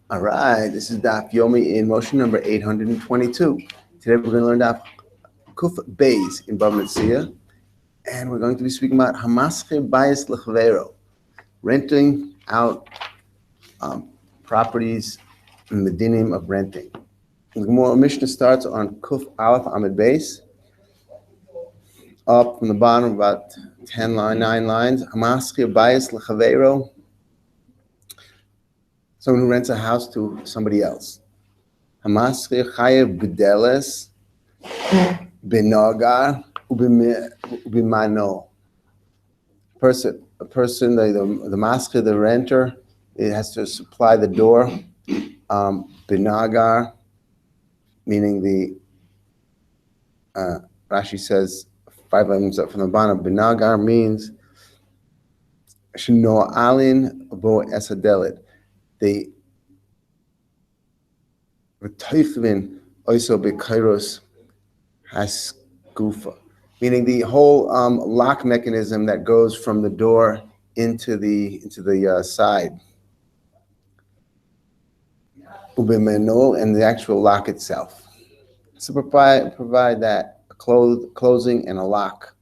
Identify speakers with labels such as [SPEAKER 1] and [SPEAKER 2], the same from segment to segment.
[SPEAKER 1] All right, this is Daf Yomi in motion number 822. Today we're going to learn Daf Kuf Beis in Metzia, and we're going to be speaking about Hamasche Bayis L'Chavero, renting out properties in the dinim of renting. The Gemara Mishnah starts on Kuf Aleph Amid Beis, up from the bottom about 9 lines. Hamasche Bayis L'Chavero, someone who rents a house to somebody else. Hamasche Chayev Gedeles B'Nagar Ubimano. A person, the masker, the renter, it has to supply the door. B'Nagar, meaning Rashi says 5 lines up from the bottom. B'Nagar means Shno Alin Bo Esadelit. The V'Toichlin also B'Kairos Haskufa, meaning the whole lock mechanism that goes from the door into the side. Ubimeno, and the actual lock itself. So provide that a closing and a lock.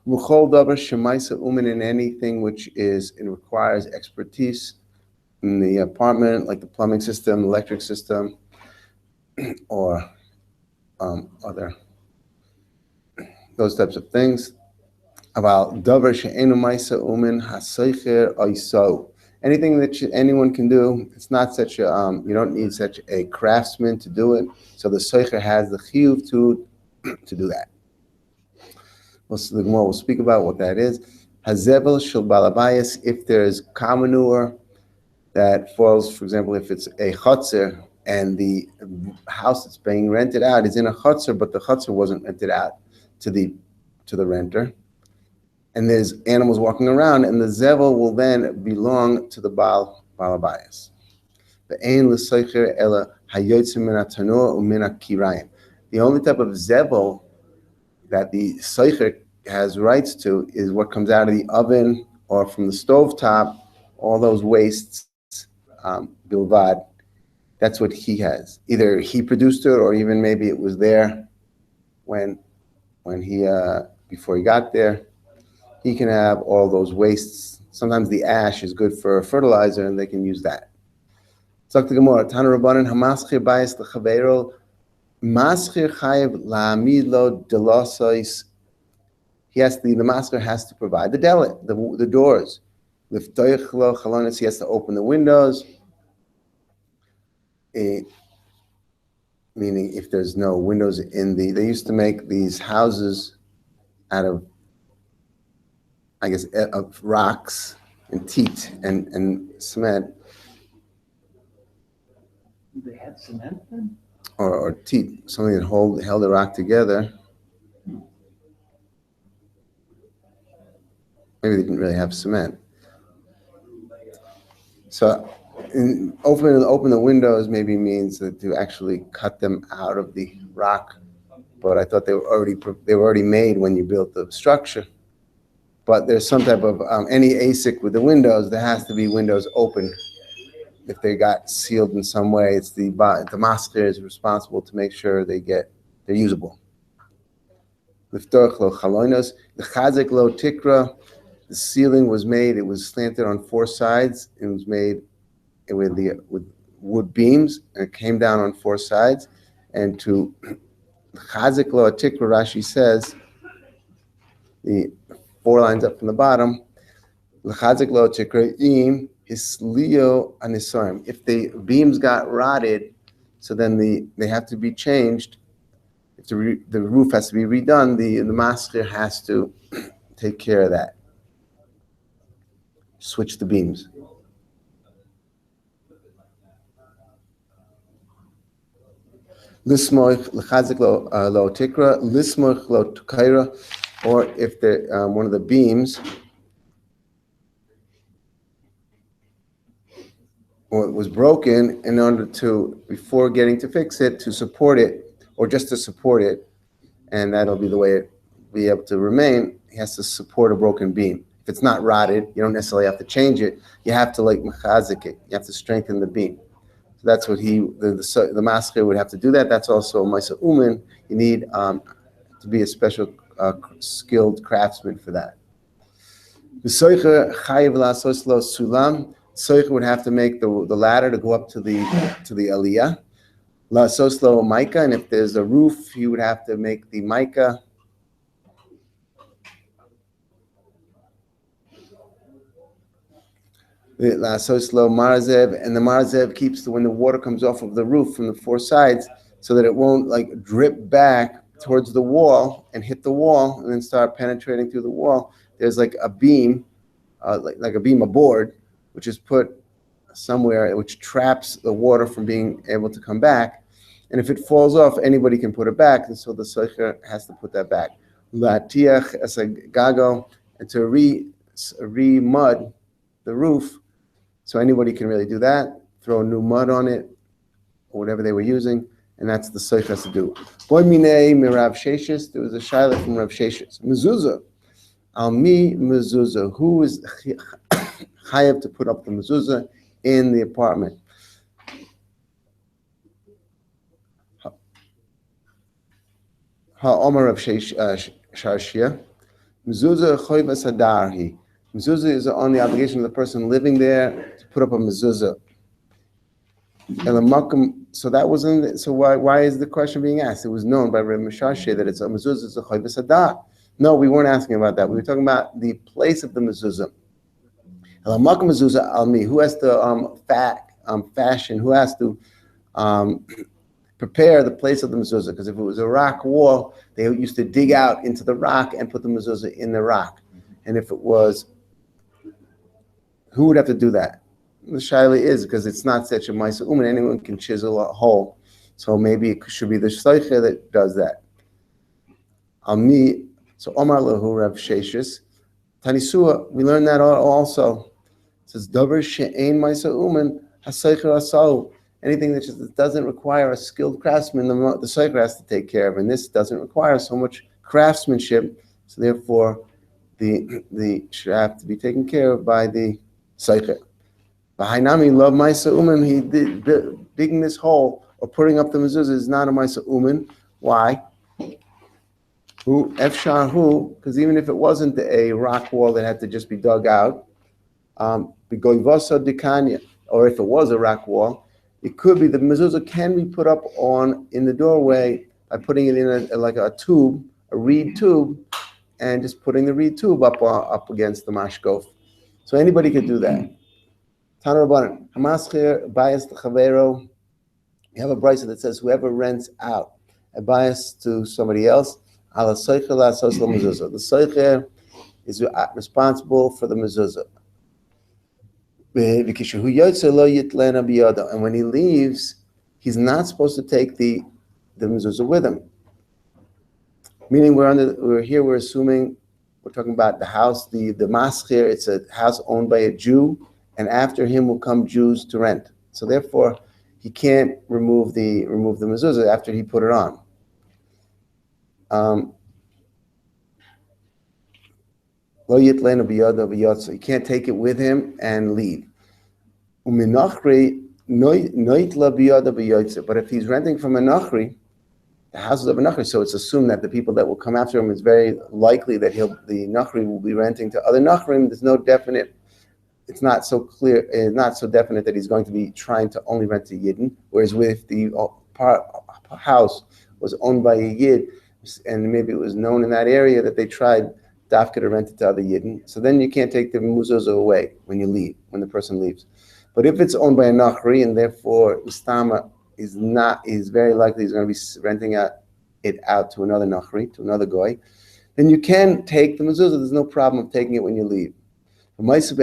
[SPEAKER 1] Muchol davar shemaisa umin, in anything which it requires expertise in the apartment, like the plumbing system, electric system, or other those types of things. About davar she'enu maisa umin haseicher oiso. Anything that anyone can do, it's not such a, you don't need such a craftsman to do it. So the seicher has the chiyuv to do that. So the Gemara will speak about what that is. Hazevel shel balabayas, if there is cow manure that falls, for example, if it's a chotzer and the house that's being rented out is in a chotzer, but the chotzer wasn't rented out to the renter, and there's animals walking around, and the zevel will then belong to the balabayas. The only type of zevel that the seicher has rights to is what comes out of the oven or from the stove top, all those wastes, bilvad. That's what he has. Either he produced it, or even maybe it was there when he before he got there. He can have all those wastes. Sometimes the ash is good for fertilizer, and they can use that. Talk to Gemara. Tana Rabbanan Hamaschir Bayis L'Chavero Maschir Chayev La'amid Lo Delosois. The masker has to provide the delit, the doors. Liftoich Lo Chalonis, he has to open the windows. Meaning, if there's no windows they used to make these houses out of, I guess, of rocks and teat and cement.
[SPEAKER 2] They had cement then?
[SPEAKER 1] Or teat, something that held the rock together. Maybe they didn't really have cement. So open the windows maybe means that to actually cut them out of the rock. But I thought they were already made when you built the structure. But there's some type of any ASIC with the windows, there has to be windows open. If they got sealed in some way, it's the masker is responsible to make sure they're usable. The chazik lo tikra, the ceiling was made. It was slanted on 4 sides. It was made with wood beams, and it came down on 4 sides. And to chazik lo tikra, Rashi says, the 4 lines up from the bottom, l'chazik lo tikra im hislio anisarim. If the beams got rotted, so then they have to be changed. If the roof has to be redone, the masker has to take care of that. Switch the beams. Lismoich l'chazik lo tikra, lismoich lo tukaira, or if one of the beams was broken, in order to, before getting to fix it, to support it, or just to support it, and that'll be the way it be able to remain, he has to support a broken beam. If it's not rotted, you don't necessarily have to change it. You have to mechazik it. You have to strengthen the beam. So that's what the masker would have to do that. That's also Maisa Umen. You need to be a special skilled craftsman for that. The Soicher Chayiv Lasos Lo Sulam. Soicher would have to make the ladder to go up to the Aliyah. Lasos Lo Micah, and if there's a roof, he would have to make the Micah. Lasos Lo Marzev, and the Marzev keeps when the water comes off of the roof from the four sides, so that it won't like drip back towards the wall and hit the wall and then start penetrating through the wall. There's like a beam, like a beam, a board, which is put somewhere which traps the water from being able to come back. And if it falls off, anybody can put it back, and so the soicher has to put that back. Latiach as a gago, and to re-mud the roof, so anybody can really do that. Throw new mud on it, or whatever they were using, and that's the soicher has to do. Boy minei mirav sheshis. There was a shaila from Rav Sheshis. Mezuzah. Al mi mezuzah. Who is chayav to put up the mezuzah in the apartment? Ha-Omar Rav Shashia. Mezuzah choyvas hadarhi. Mezuzah is on the obligation of the person living there to put up a mezuzah. So that wasn't. So why is the question being asked? It was known by Rav Shashia that it's a mezuzah, it's a choyvas hadar. No, we weren't asking about that. We were talking about the place of the mezuzah. Elamakam mezuzah al mi. Who has to fashion? Who has to prepare the place of the mezuzah? Because if it was a rock wall, they used to dig out into the rock and put the mezuzah in the rock. And if it was, who would have to do that? The shaila is because it's not such a Maisa Umen. Anyone can chisel a hole. So maybe it should be the shleicher that does that. So Omar Lahu Rav Sheshis. Tanisua, we learned that also. It says, Davar she'ein Maisa Umen, ha-seicher asau. Anything that just doesn't require a skilled craftsman, the seicher has to take care of. And this doesn't require so much craftsmanship. So therefore, the should have to be taken care of by the seicher. B'hainami love Maisa Umen. He did digging this hole or putting up the mezuzah is not a Maisa Umen. Why? Who efshar who? Because even if it wasn't a rock wall that had to just be dug out, b'goyvosa dikanya, or if it was a rock wall, it could be the mezuzah can be put up in the doorway by putting it in a tube, a reed tube, and just putting the reed tube up against the mashkof. So anybody could do that. Tana Rabbanan, Hamaschir bias to Chavero. You have a brisa that says whoever rents out a bias to somebody else, ala soicher la'asos lo mezuzah. The soicher is responsible for the mezuzah. And when he leaves, he's not supposed to take the mezuzah with him. Meaning we're assuming, we're talking about the house, the maschir, it's a house owned by a Jew, and after him will come Jews to rent. So therefore, he can't remove the mezuzah after he put it on. He can't take it with him and leave. But if he's renting from a nachri, the houses of a nachri, so it's assumed that the people that will come after him, it's very likely that the nachri will be renting to other nachrim. There's no definite. It's not so clear. It's not so definite that he's going to be trying to only rent to Yidden. Whereas if the house was owned by a Yid, and maybe it was known in that area that they tried dafka to rent it to other Yidden, so then you can't take the mezuzah away when the person leaves. But if it's owned by a nachri, and therefore Ustama is very likely he's going to be renting it out to another nachri, to another goy, then you can take the mezuzah. There's no problem of taking it when you leave. There was a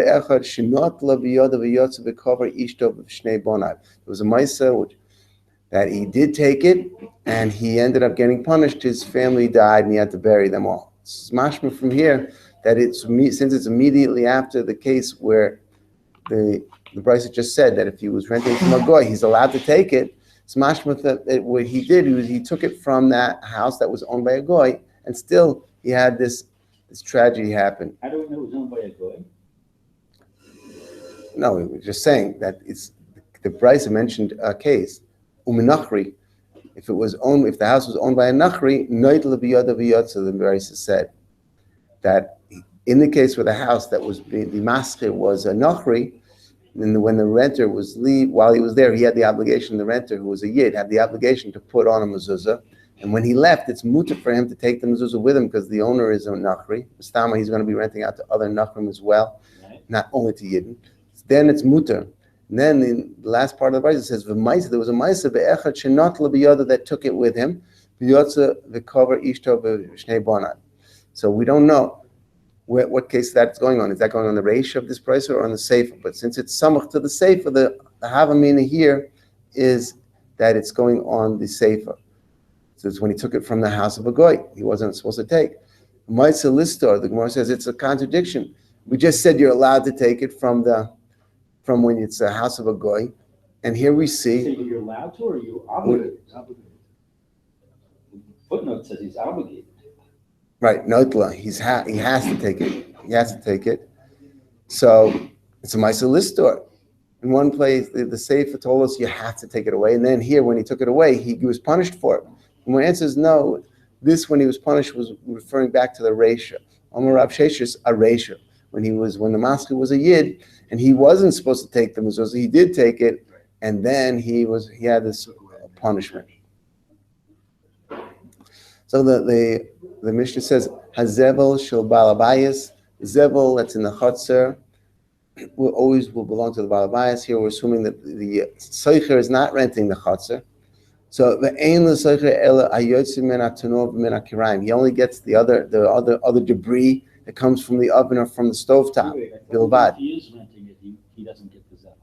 [SPEAKER 1] maisa that he did take it, and he ended up getting punished. His family died, and he had to bury them all. It's mashma from here that since it's immediately after the case where the Brisa just said that if he was renting from a goy, he's allowed to take it. It's mashma that what he did was he took it from that house that was owned by a goy, and still he had this tragedy happen.
[SPEAKER 2] How do we know it was owned by a goy?
[SPEAKER 1] No, we were just saying that it's the Brisa mentioned a case, uminachri. If the house was owned by a nachri, noit lebiyada v'yotza, the Brisa said that in the case where the house that was the maschir was a nachri, and when the renter was while he was there, he had the obligation. The renter, who was a yid, had the obligation to put on a mezuzah. And when he left, it's mutter for him to take the mezuzah with him because the owner is a nachri. Mustama, he's going to be renting out to other nachrim as well, not only to yidden. Then it's mutter. And then in the last part of the verse it says, "V'maisa." There was a maisa be'echad shenat lebiyada that took it with him. B'yotza v'kover ishto b'shnei bonad. So we don't know what case that's going on. Is that going on the reish of this price or on the sefer? But since it's samach to the sefer, the havamina here is that it's going on the sefer. So it's when he took it from the house of a goy, he wasn't supposed to take. Metzia Listor, the Gemara says it's a contradiction. We just said you're allowed to take it from when it's a house of a goy, and here we see.
[SPEAKER 2] So you're allowed to, or you obligated? Footnote says he's obligated.
[SPEAKER 1] Right, notla. He has to take it. He has to take it. So it's a Metzia Listor. In one place, the Sefer told us you have to take it away, and then here, when he took it away, he was punished for it. And my answer is no. This, when he was punished, was referring back to the Reisha. Amar Rav Sheshes, a Reisha. When the master was a Yid, and he wasn't supposed to take the mezuzah, he did take it, and then he had this punishment. So the Mishnah says, Hazevel shel balabayas, Zevel that's in the Chotzer will belong to the balabayas. Here we're assuming that the Soicher is not renting the Chotzer. So the ein l'soicher ela ayotzim min hatanor v'min hakirayim. He only gets the other debris that comes from the oven or from the stovetop. Bilbad.
[SPEAKER 2] If he is renting it, he doesn't get the zevel.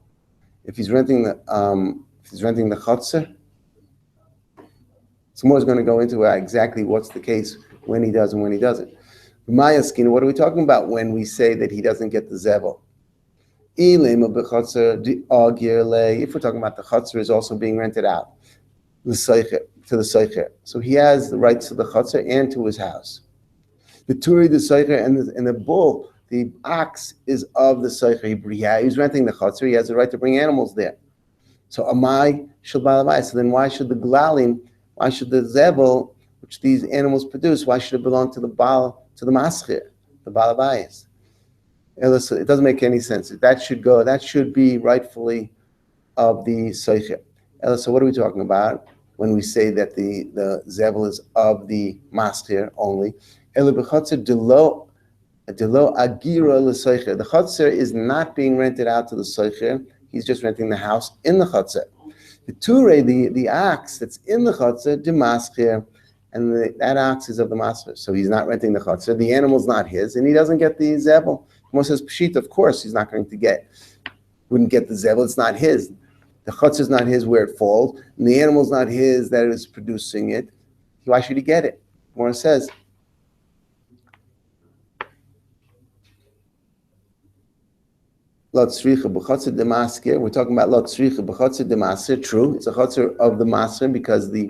[SPEAKER 1] If he's renting the chotzer, so more is going to go into exactly what's the case when he does and when he doesn't. Mayaskin, what are we talking about when we say that he doesn't get the zevel? If we're talking about the chotzer is also being rented out to the Seicher. So he has the rights to the Chatzar and to his house. The Turi, the Seicher, and the bull, the ox is of the Seicher. He's renting the Chatzar. He has the right to bring animals there. So Amai shel Balavai. So then why should the Glalim, why should the Zebel, which these animals produce, why should it belong to the Maschir, the Balavais? It doesn't make any sense. That should be rightfully of the Seicher. So what are we talking about when we say that the zevel is of the maschir only? The chotzer is not being rented out to the soicher. He's just renting the house in the chotzer. The ture, the ox that's in the chotzer, the maschir, and that ox is of the maschir. So he's not renting the chotzer. The animal's not his, and he doesn't get the zevel. Mo says pshita, of course he's not going to wouldn't get the zevel. It's not his. The chutz is not his where it falls, and the animal's not his that is producing it. Why should he get it? More says, Lot tzricha b'chotzer demasker. We're talking about lot tzricha b'chotzer demasker. True, it's a chotzer of the masker because the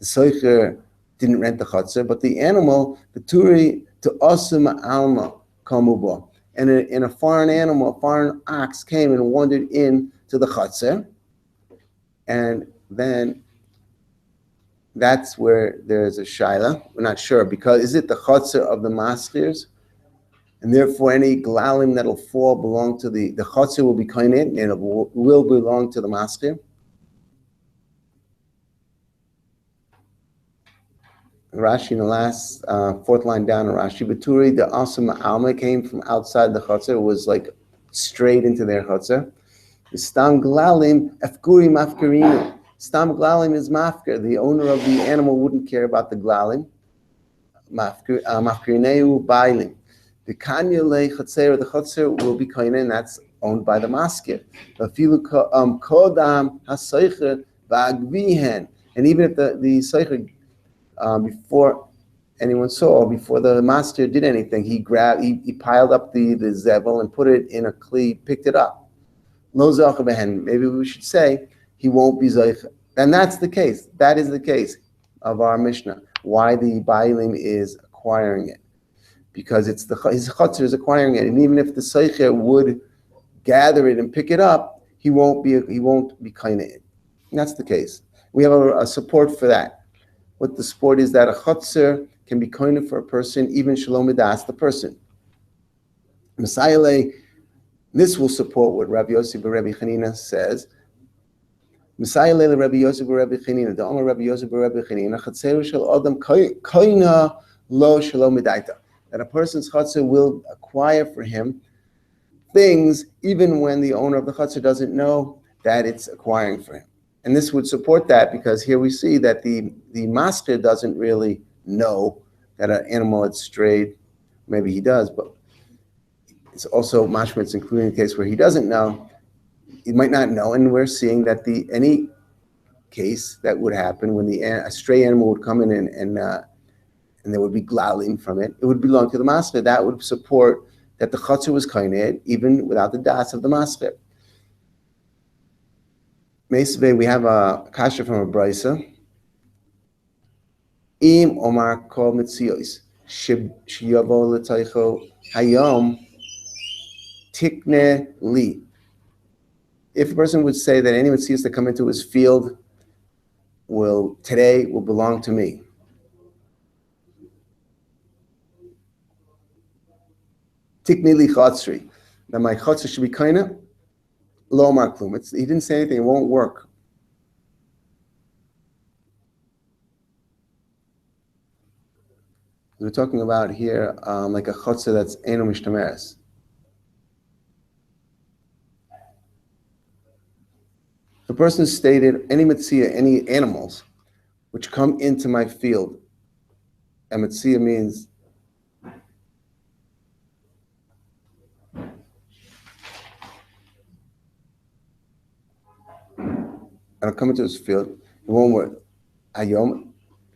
[SPEAKER 1] soicher didn't rent the chotzer, but the animal, the turi to osum alma kamuba, and a foreign animal, a foreign ox came and wandered in to the chotzer. And then that's where there's a shaila. We're not sure because is it the chotzer of the maskirs, and therefore any glalim that'll fall belong to the chotzer will be kainit and it will belong to the maskir. Rashi in the last fourth line down in Rashi, Baturi the Asuma Alma came from outside the chotzer. It was like straight into their chotzer. The Stam Glalim, Efkuri Mafkarinu. Stam Glalim is Mafkar. The owner of the animal wouldn't care about the Glalim. Mafkarineu Bailim. The Kanya Le Chatzer, the Chatzer will be Kainen, that's owned by the Maskir. Kodam HaSeicher Vagvihen. And even if the Seicher, before anyone saw, before the Master did anything, he piled up the Zevel and put it in a Kli, picked it up. Maybe we should say he won't be Zaycha. And that's the case. That is the case of our Mishnah. Why the Bailim is acquiring it. Because his Chatzar is acquiring it. And even if the Seicher would gather it and pick it up, he won't be kind of. That's the case. We have a support for that. What the support is that a chotzer can be kind for a person, even shalom midas the person. Messiah, this will support what Rabbi Yossi bar Rabbi Chanina says. Messiah le Rabbi Yossi bar Rabbi Chanina, the Omer Rabbi Yossi bar Rabbi Chanina, chatzeru shel adam koina lo shalom midaita. That a person's chotzer will acquire for him things even when the owner of the chutzner doesn't know that it's acquiring for him. And this would support that because here we see that the master doesn't really know that an animal had strayed. Maybe he does, but it's also mashmitz, including the case where he doesn't know. He might not know, and we're seeing that any case that would happen when a stray animal would come in and there would be glalim from it, it would belong to the master. That would support that the chutzner was kained even without the das of the master. Meisvei, we have a kasha from a brisa. Im omar kol mitzios shiyavo l'taycho hayom tikne li. If a person would say that any mitzios that come into his field today will belong to me. Tikne li chatzri. That my chatzri should be kaina. Lo omar klum. He didn't say anything. It won't work. We're talking about here like a chotzer that's eno mishtameres. The person stated any metzia, any animals which come into my field. And metzia means I'll come into his field. It won't work. Ayom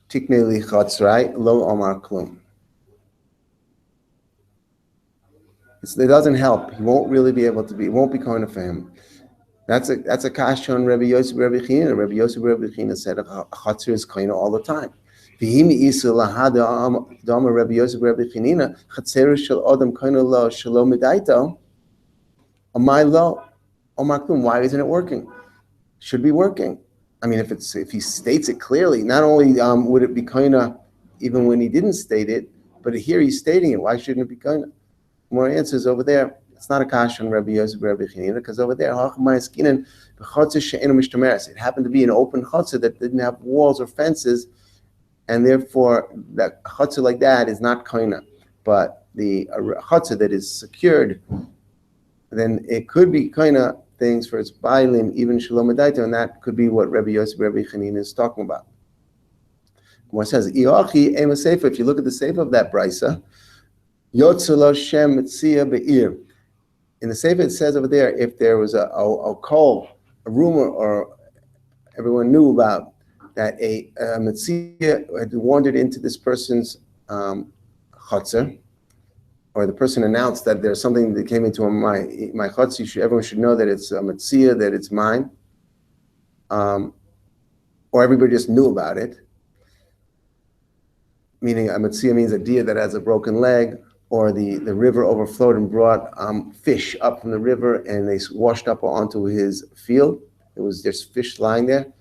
[SPEAKER 1] tikne li chatzrai lo omar klum. It doesn't help. He won't really be able to be. It won't be kind for him. That's a kasha on Rabbi Yossi bar Rabbi Chanina. Rabbi Yossi bar Rabbi Chanina said a chatzir is kind all the time. V'himi isu lahad dama Rabbi Yossi bar Rabbi Chanina chatzeru shel adam kind lo shalom midaito. Amai lo omar klum. Why isn't it working? Should be working. I mean, if he states it clearly, not only would it be kind even when he didn't state it, but here he's stating it. Why shouldn't it be kind? More answers over there. It's not a kasha on Rabbi Yossi bar Rabbi Chanina because over there, it happened to be an open chutzner that didn't have walls or fences, and therefore that chutzner like that is not kaina. But the chutzner that is secured, then it could be kaina things for its bailim, even shalom adaita, and that could be what Rabbi Yossi bar Rabbi Chanina is talking about. Gemara says, if you look at the sefer of that brisa, Yotzelo Shem Metzia Be'ir. In the Sefer it says over there, if there was a call, a rumor, or everyone knew about that a Metzia had wandered into this person's chotzer, or the person announced that there's something that came into my chotzer, everyone should know that it's a Metzia, that it's mine, or everybody just knew about it. Meaning a Metzia means a deer that has a broken leg, or the river overflowed and brought fish up from the river and they washed up onto his field. There's fish lying there.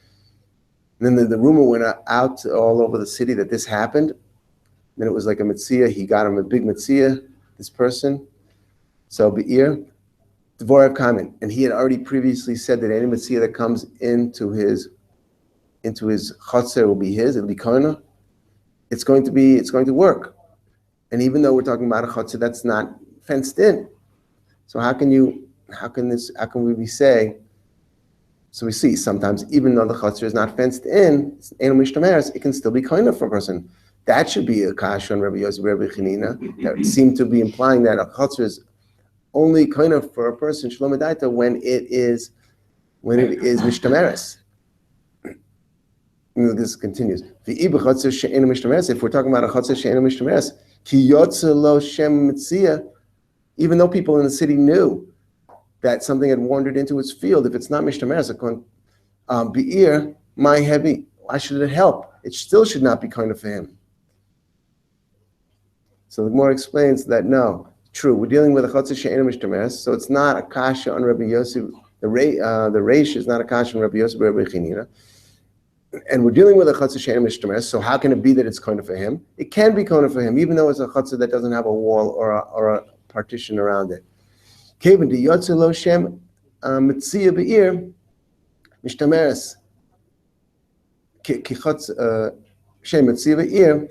[SPEAKER 1] And then the rumor went out all over the city that this happened. Then it was like a Metzia. He got him a big Metzia, this person. So Be'ir, Dvorav Kamen. And he had already previously said that any Metzia that comes into his chotzer will be his, it'll be karna. It's going to work. And even though we're talking about a chutzner that's not fenced in, so how can we say? So we see sometimes even though the chutzner is not fenced in, it can still be kind for a person. That should be a kasha on Rabbi Yossi bar Rabbi Chanina. That seemed to be implying that a chutzner is only kind for a person shalom adaita when it is mishtameres. This continues. If we're talking about a chutzner she'ena mishtameres, ki yotze lo shem metzia, even though people in the city knew that something had wandered into its field, if it's not mishtameres, be'ir, my heavy, why should it help? It still should not be kind for him. So the Gemara explains that no, true, we're dealing with a chutzner she'ena mishtameres, so it's not a kasha on Rabbi Yossi The reish is not a kasha on Rabbi Yosef Rabbi Chanina. And we're dealing with a chatzah she'ein mishtameres, so how can it be that it's kind for him? It can be kind for him, even though it's a chatzah that doesn't have a wall or a partition around it. Kevin di yotze lo shem metzia be'ir mishtameres ki chatzah shem metzia be'ir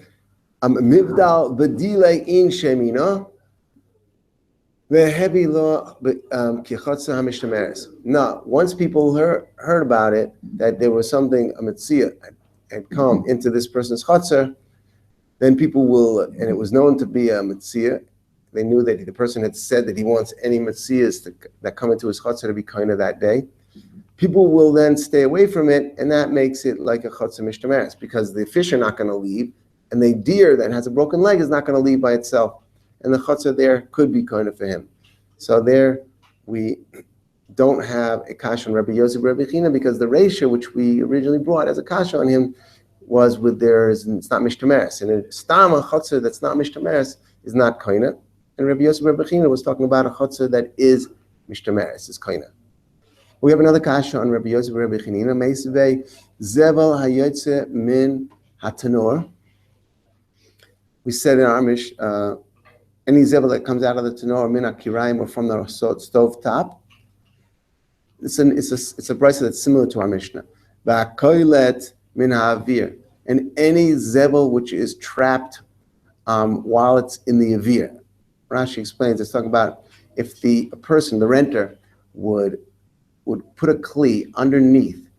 [SPEAKER 1] mivdal b'dilei in shemina ve'hevi lo ki chatzah hamishtameres. Now, once people heard about it, that there was something, a metzia had come into this person's chatzah, then people will, and it was known to be a metzia. They knew that the person had said that he wants any metzias that come into his chatzah to be kind of that day. People will then stay away from it, and that makes it like a chatzah mishtameres, because the fish are not going to leave, and the deer that has a broken leg is not going to leave by itself. And the chatzah there could be kind of for him. So there we don't have a kasha on Rabbi Yosef Rabbi China, because the ratio which we originally brought as a kasha on him was with theirs, and it's not mishtameres. And a stam a chatzah that's not mishtameres is not kaina. And Rabbi Yosef Rabbi China was talking about a chatzah that is mishtameres, is kaina. We have another kasha on Rabbi Yosef Rabbi China. Meisvei zevel hayotze min hatanor. We said in our mish, any zevel that comes out of the tanor, min akirayim, or from the stove top. It's a brisa that's similar to our Mishnah. Va'koilet min ha'avir, and any zevel which is trapped while it's in the avir. Rashi explains, it's talking about if a person, the renter, would put a kli underneath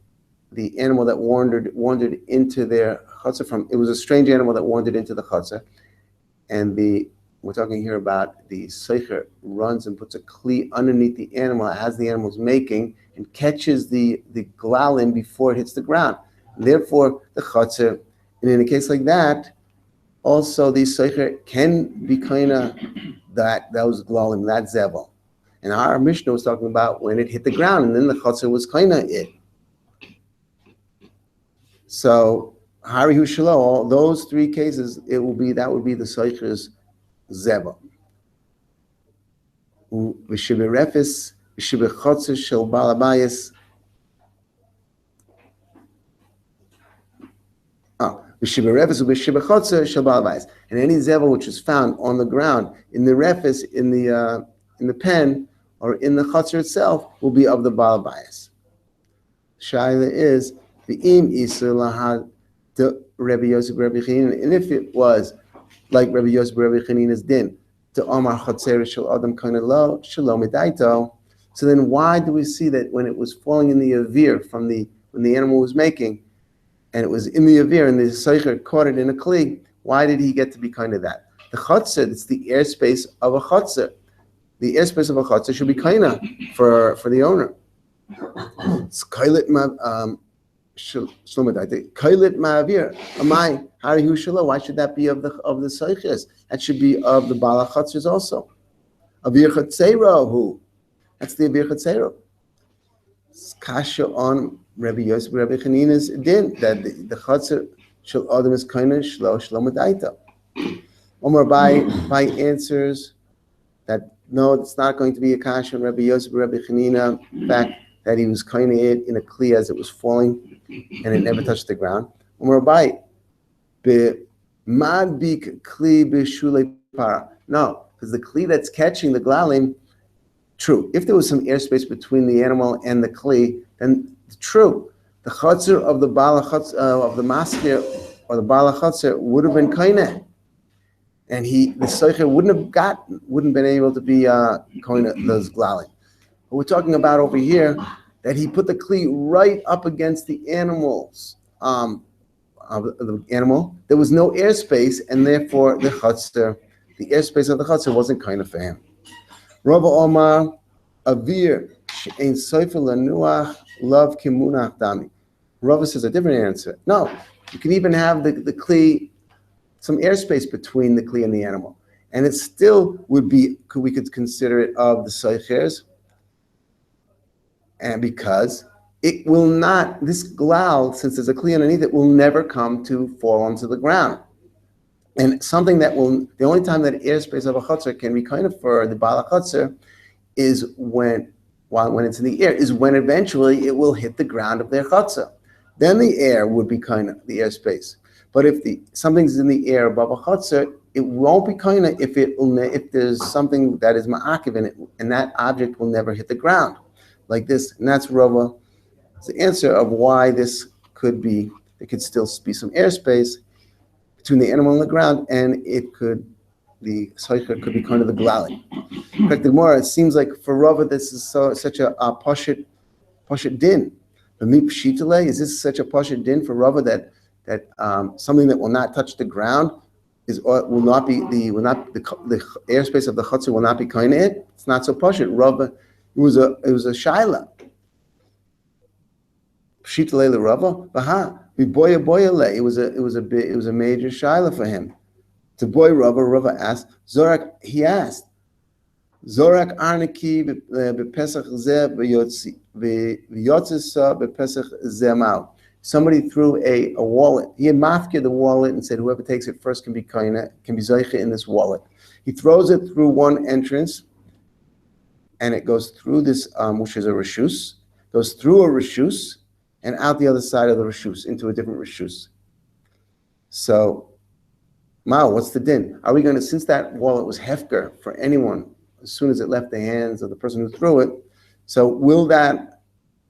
[SPEAKER 1] the animal that wandered into their chutzah it was a strange animal that wandered into the chutzah, and we're talking here about the seicher runs and puts a kli underneath the animal as the animal's making and catches the glalim before it hits the ground. And therefore, the chutzah, and in a case like that, also the seicher can be kind of those glalim, that zevel. And our Mishnah was talking about when it hit the ground, and then the chutzah was kind of it. So, Hari Hu Shelo, all those three cases, that would be the seicher's zevel. V'shibirefis, v'shibirchotzah shel balabayis. V'shibirefis v'shibirchotzah shel balabayis. And any zevel which is found on the ground in the refis, in the pen, or in the chutzah itself, will be of the balabayis. Shaila is the im isur lahad to Rabbi Yosef Rabbi Chanina, and if it was like Rabbi Yosef Rabbi Chanina's din, to Omar Chatzer Shel Adam Kana Lo Shalom Edaito. So then, why do we see that when it was falling in the avir when the animal was making, and it was in the avir, and the seicher caught it in a kli? Why did he get to be kind of that? The chatzah, it's the airspace of a chatzah. The airspace of a chatzah should be kind for the owner. It's kailit Kailit ma'avir. Amai Hari Hu Shelo. Why should that be of the seiches? That should be of the bala chatzers also. Avir chatzero who? That's the avir chatzero. Kasha on Rabbi Yosef Rabbi Chanina's din that the chatzar shel adam is kind of shlo madaita. Omar by answers that no, it's not going to be a kasha on Rabbi Yosef Rabbi Chanina. In fact, that he was kind of it in a kli as it was falling, and it never touched the ground. No, because the kli that's catching the glalim, true. If there was some airspace between the animal and the kli, then true. The chatzir of the bala of the maskir or the bala chatzir would have been kaineh, and the seicher wouldn't been able to be kaineh those glalim. But we're talking about over here that he put the kli right up against the animals. Of the animal, there was no airspace, and therefore the airspace of the chutzah wasn't kind of for him. Rabbi Omar, avir she'ein sofer lanuach love kimunach dami. Rabbi says a different answer. No, you can even have the kli, some airspace between the kli and the animal, and it still would be. We could consider it of the seichers, and because it will not, this glal, since there's a kli underneath it, will never come to fall onto the ground. And something that the only time that airspace of a chutzah can be kind of for the bala chutzah is when when it's in the air is when eventually it will hit the ground of their chutzah. Then the air would be kind of the airspace. But if something's in the air above a chutzah, it won't be kind of if there's something that is ma'akiv in it, and that object will never hit the ground like this. And that's Rava. It's the answer of why this could be. There could still be some airspace between the animal and the ground, and the soicher could be kind of the glalim. In fact, the more it seems like for Rava, this is such a pashut din. Is this such a pashut din for Rava that something that will not touch the ground will not be the airspace of the chutzah will not be kind of it? It's not so pashut. Rava, it was a shaila. Pshitale le Rava, baha. It was a major shaila for him. To boy Rava asked, he asked, Zorak Arniki bepesach zeh v'yotzisa bepesach zeh mau. Somebody threw a wallet. He had mafkir the wallet and said, whoever takes it first can be zoiche in this wallet. He throws it through one entrance, and it goes through this, which is a reshus, goes through a reshus, and out the other side of the reshus, into a different reshus. So, what's the din? Are we going to, since that wallet was hefker for anyone, as soon as it left the hands of the person who threw it, so will that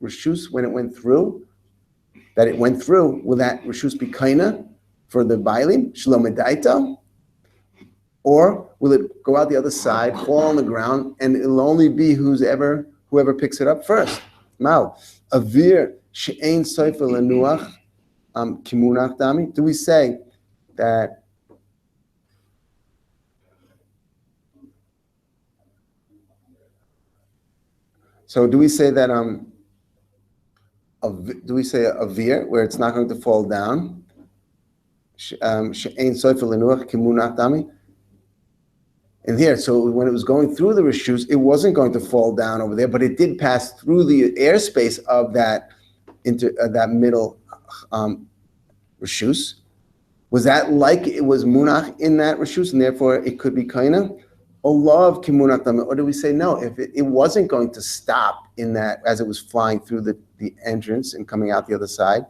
[SPEAKER 1] reshus, when it went through, will that reshus be kaina for the bailim, shalom edaita? Or will it go out the other side, fall on the ground, and it'll only be whoever picks it up first? Avir she'ein soifer lenuach kimunach dami. Do we say that do we say avir where it's not going to fall down? She'ein soifer lenuach kimunach dami. And here, so when it was going through the reshus, it wasn't going to fall down over there, but it did pass through the airspace of that middle reshus. Was that like it was munach in that reshus, and therefore it could be kaina? Olav kimunach dami. Or do we say no? If it wasn't going to stop in that as it was flying through the entrance and coming out the other side,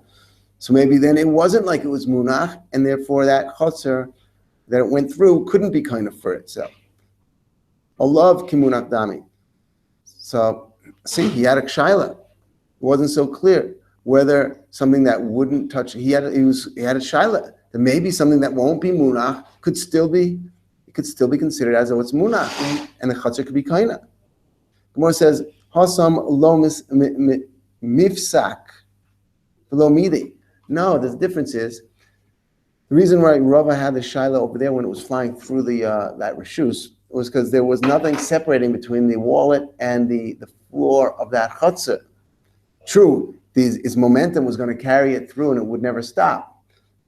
[SPEAKER 1] so maybe then it wasn't like it was munach, and therefore that chotzer that it went through couldn't be kaina for itself. Olav kimunach dami. So see, he had a shaila. It wasn't so clear whether something that wouldn't touch. He had a shaila. That maybe something that won't be munach could still be considered as though it's munach, and the chatzar could be kaina. Gemara says hasam lo mifsak lo midi. No, the difference is the reason why Rava had the shaila over there when it was flying through that reshus was because there was nothing separating between the wallet and the floor of that chutzah. True, its momentum was going to carry it through and it would never stop.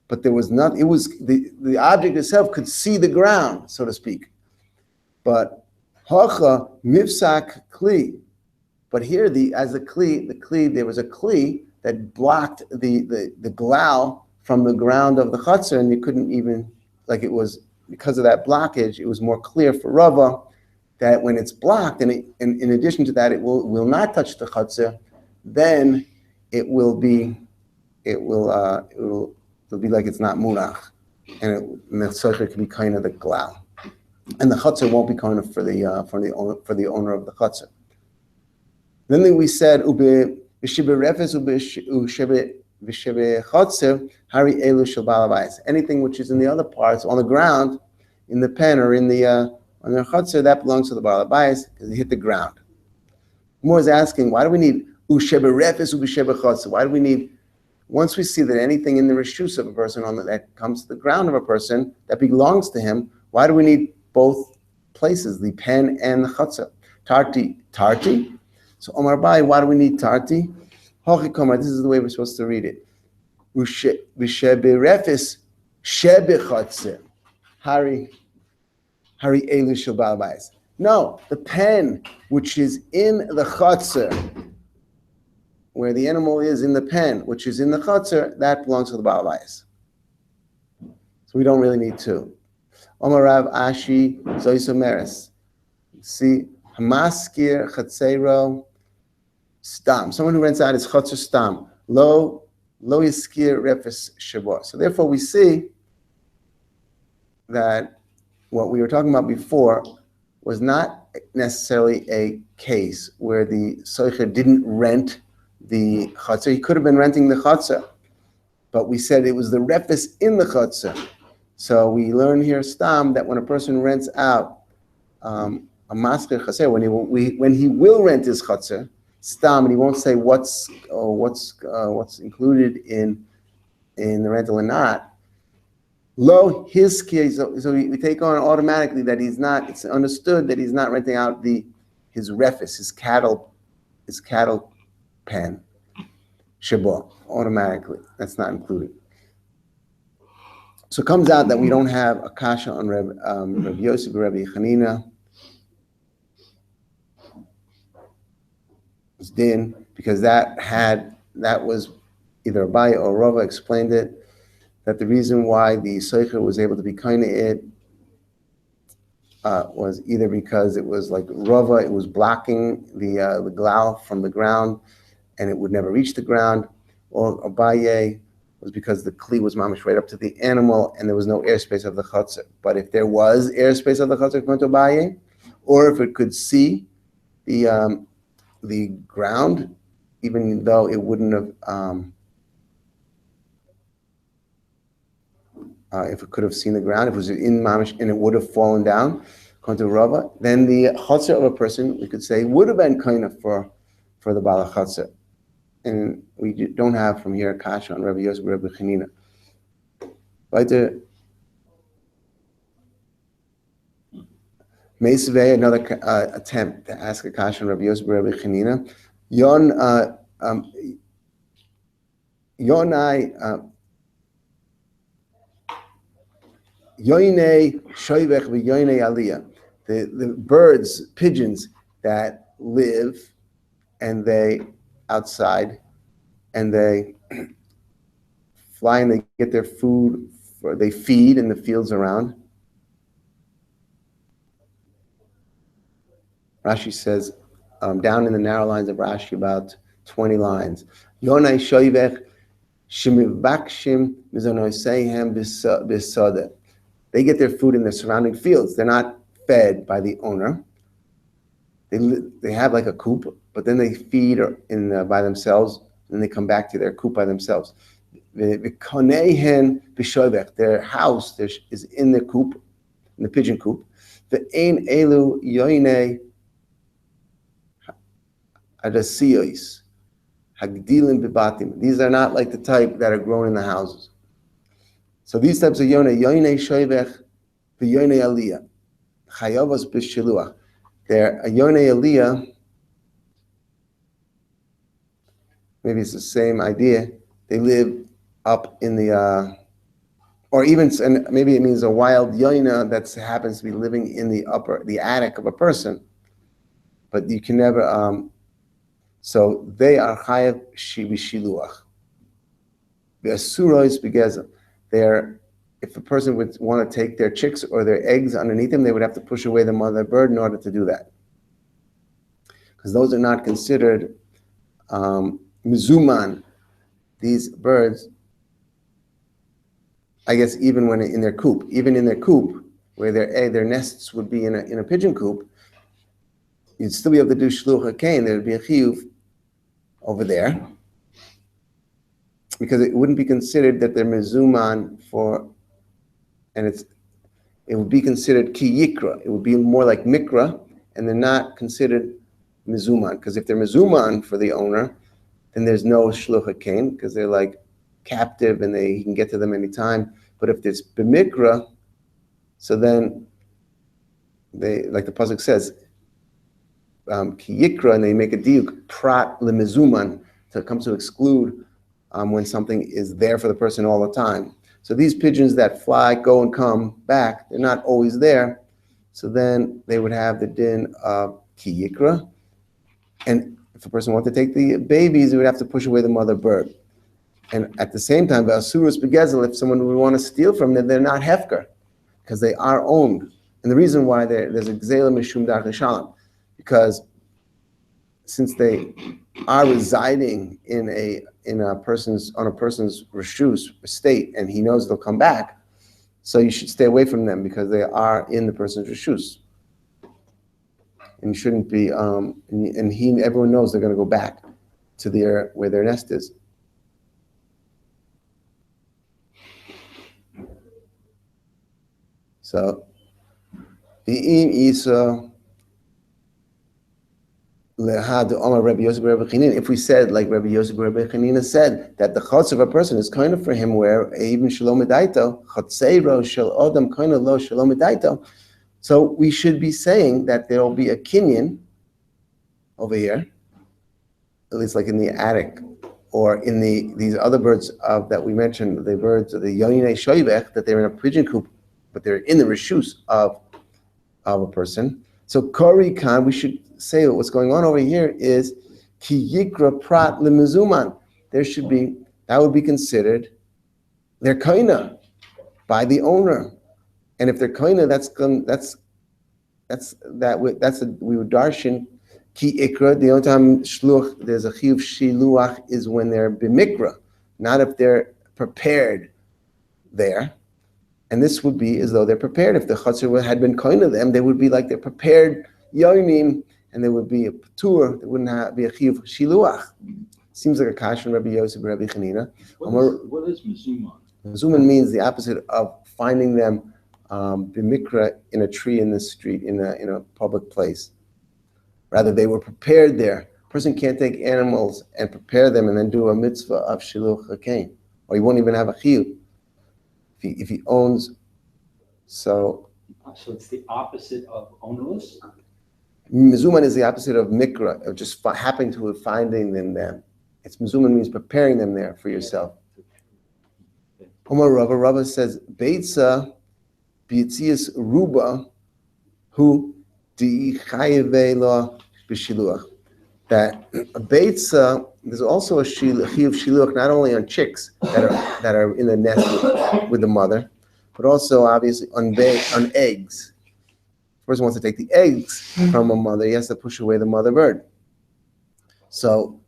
[SPEAKER 1] But there was not, it was, the object itself could see the ground, so to speak. But hacha mifsak kli. But here, as the kli, there was a kli that blocked the glau from the ground of the chutzah, and you couldn't even, it was, because of that blockage, it was more clear for Rava that when it's blocked, and in addition to that, it will not touch the chutzah, then it will be like it's not munach, and the soicher can be kind of the glau, and the chutzah won't be kind of for the owner of the chutzah. Then we said anything which is in the other parts on the ground, in the pen or on the chutzah, that belongs to the baal habayis because it hit the ground. More is asking, why do we need why do we need, once we see that anything in the reshus of a person that comes to the ground of a person that belongs to him, why do we need both places, the pen and the chutzah? Tarti. So Omar Bai, why do we need tarti? This is the way we're supposed to read it. No, the pen which is in the chutzah, where the animal is in the pen, which is in the chutzah, that belongs to the baal habayis. So we don't really need two. Omar Rav Ashi Zoisomeres. See, Hamaskir Chatzero stam. Someone who rents out his chotzer stam. Lo yiskir refes shabbat. So therefore we see that what we were talking about before was not necessarily a case where the soicher didn't rent the chotzer. He could have been renting the chotzer, but we said it was the refes in the chotzer. So we learn here stam that when a person rents out a masker chaser, when he will rent his chotzer, stam, and he won't say what's included in the rental or not. Lo his case, so we take on automatically that he's not. It's understood that he's not renting out his refus, his cattle pen, shabbat automatically. That's not included. So it comes out that we don't have a kasha on Reb Yosef, Rabbi Chanina. It's din because that was either Abaye or Rava explained it, that the reason why the soicher was able to be kind of it was either because it was like Rava, it was blocking the glau from the ground and it would never reach the ground, or Abaye was because the kli was mamish right up to the animal and there was no airspace of the chutzah. But if there was airspace of the chutzah according to Abaye, or if it could see the ground, even though it wouldn't have, if it could have seen the ground, if it was in mamish and it would have fallen down, according to Rava, then the chutzah of a person, we could say, would have been kind of for the bala chutzah. And we don't have from here a kasha on Rabbi Yosef, Rabbi Chanina. Weiter. Meisvei, another attempt to ask a kasha on Rabbi Yosef, Rabbi Chanina. Yonai Yoinei shoivech v'yoinei aliyah. The birds, pigeons that live and they outside and they fly and they get their food, they feed in the fields around. Rashi says, down in the narrow lines of Rashi, about 20 lines. Yonai shoivech shemivakshim mizonoseihem b'sodeh. They get their food in the surrounding fields. They're not fed by the owner. They have like a coop, but then they feed by themselves, and they come back to their coop by themselves. Their house is in the coop, in the pigeon coop. Ve'ein elu yoinei adasios hagdilim bebatim. These are not like the type that are grown in the houses. So these types of yonei shoivech, the yonei aliyah, chayavos b'shiluach. They're a yonei aliyah. Maybe it's the same idea. They live up in the, or even, and maybe it means a wild yoina that happens to be living in the attic of a person. But you can never. So they are chayav b'shiluach. The asuros begezel. If a person would want to take their chicks or their eggs underneath them, they would have to push away the mother bird in order to do that. Because those are not considered mizuman. These birds, I guess even when in their coop, where their nests would be in a pigeon coop, you'd still be able to do shluch hakain. There would be a chiyuv over there, because it wouldn't be considered that they're mizuman and it would be considered ki yikra. It would be more like mikra, and they're not considered mizuman, because if they're mizuman for the owner, then there's no shluch hakain, because they're like captive and he can get to them anytime. But if it's b'mikra, so then they, like the pasuk says, ki yikra, and they make a diuk prat lemizuman, to come to exclude when something is there for the person all the time. So these pigeons that fly, go and come back, they're not always there. So then they would have the din of ki yikra. And if a person wanted to take the babies, he would have to push away the mother bird. And at the same time, Asurus begezel, if someone would want to steal from them, they're not hefker, because they are owned. And the reason why there's a gzela mishum dar shalom, because since they are residing on a person's reshus estate, and he knows they'll come back, so you should stay away from them because they are in the person's reshus, and you shouldn't be. Everyone knows they're going to go back to where their nest is. So, if we said, like Rabbi Yosef Rabbi Chanina said, that the chutz of a person is kind of for him where even shalom edaito, chatzeiro shel adam kind of lo shalom edaito. So we should be saying that there will be a kinyan over here, at least like in the attic, or in these other birds that we mentioned, the birds of the yonine shoybech, that they're in a pigeon coop, but they're in the reshus of a person. So Kori Khan, we should say what's going on over here is Ki Yikra Prat Limizuman. That would be considered their kaina by the owner. And if they're kaina, we would darshan Ki Ikra. The only time shluch there's a chiyuv shiluach is when they're bimikra, not if they're prepared there. And this would be as though they're prepared. If the chatzar had been kind of them, they would be like they're prepared yonim, and there would be a patur. There wouldn't be a chiyuv shiluach. Seems like a kash from Rabbi Yosef and Rabbi Chanina.
[SPEAKER 2] What is mezuman?
[SPEAKER 1] Mezuman means the opposite of finding them b'mikra in a tree in the street, in a public place. Rather, they were prepared there. A person can't take animals and prepare them and then do a mitzvah of shiluch hakain, or he won't even have a chiyuv. If he owns, so
[SPEAKER 2] it's the opposite of onerous?
[SPEAKER 1] Mezuman is the opposite of mikra, of just happening to finding them. It's Mezuman means preparing them there for yourself. Omar Rava says, Beitza Bietzias Ruba, who di chayeve b'shiluach. That a beitza, there's also a chiyuv shiluach not only on chicks that are in the nest with the mother, but also obviously on eggs. The person wants to take the eggs from a mother, he has to push away the mother bird. So,